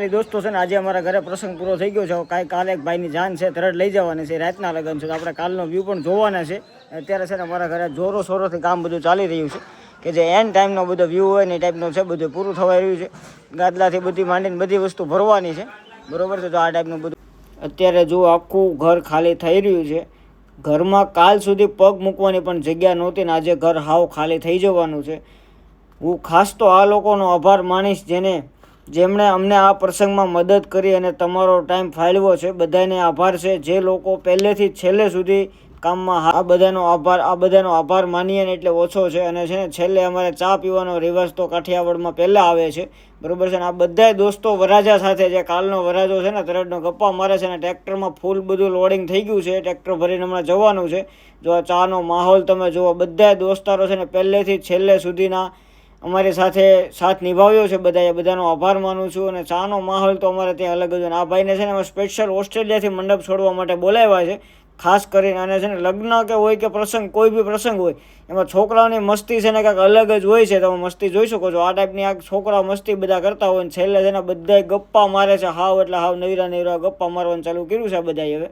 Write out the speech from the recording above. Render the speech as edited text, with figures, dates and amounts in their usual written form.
દોસ્તો છે ને, આજે અમારા ઘરે પ્રસંગ પૂરો થઈ ગયો છે. કાંઈ કાલે એક ભાઈની જાન છે, તરત લઈ જવાની છે. રાતના લગ્ન છે તો આપણે કાલનો વ્યૂ પણ જોવાના છે. અત્યારે છે ને અમારા ઘરે જોરો શોરોથી કામ બધું ચાલી રહ્યું છે કે જે એન્ડ ટાઈમનો બધો વ્યૂ હોય ને એ ટાઈપનો છે. બધું પૂરું થવા રહ્યું છે. ગાદલાથી બધી માંડીને બધી વસ્તુ ભરવાની છે, બરોબર છે. તો આ ટાઈપનું બધું અત્યારે જો આખું ઘર ખાલી થઈ રહ્યું છે. ઘરમાં કાલ સુધી પગ મૂકવાની પણ જગ્યા નહોતી ને આજે ઘર હાવ ખાલી થઈ જવાનું છે. હું ખાસ તો આ લોકોનો આભાર માનીશ જેમણે અમને આ પ્રસંગમાં મદદ કરી અને તમારો ટાઈમ ફાળવ્યો છે. બધાને આભાર છે. જે લોકો પહેલેથી છેલ્લે સુધી કામમાં, આ બધાનો આભાર માનીએ ને એટલે ઓછો છે. અને છે ને છેલ્લે અમારે ચા પીવાનો રિવાજ તો કાઠિયાવાડમાં પહેલાં આવે છે, બરાબર છે ને. આ બધા દોસ્તો વરાજા સાથે જે કાલનો વરાજો છે ને તરતનો ગપ્પા મારે છે ને ટ્રેક્ટરમાં ફૂલ બધું લોડિંગ થઈ ગયું છે. ટ્રેક્ટર ભરીને હમણાં જવાનું છે. જો આ ચાનો માહોલ તમે જુઓ, બધા દોસ્તારો છે ને પહેલેથી છેલ્લે સુધીના અમારી સાથે સાથ નિભાવ્યો છે. બધાનો આભાર માનું છું. અને ચાનો માહોલ તો અમારે ત્યાં અલગ જ. આ ભાઈને છે ને અમે સ્પેશિયલ ઓસ્ટ્રેલિયાથી મંડપ છોડવા માટે બોલાવ્યા છે ખાસ કરીને. અને છે ને લગ્ન કે હોય કે પ્રસંગ, કોઈ બી પ્રસંગ હોય એમાં છોકરાઓની મસ્તી છે ને કાંઈક અલગ જ હોય છે. તમે મસ્તી જોઈ શકો છો. આ ટાઈપની આ છોકરાઓ મસ્તી બધા કરતા હોય ને છેલ્લે છે ને બધા ગપ્પા મારે છે. હાવ એટલે હાવ નવીરા ગપ્પા મારવાનું ચાલુ કર્યું છે બધાએ હવે.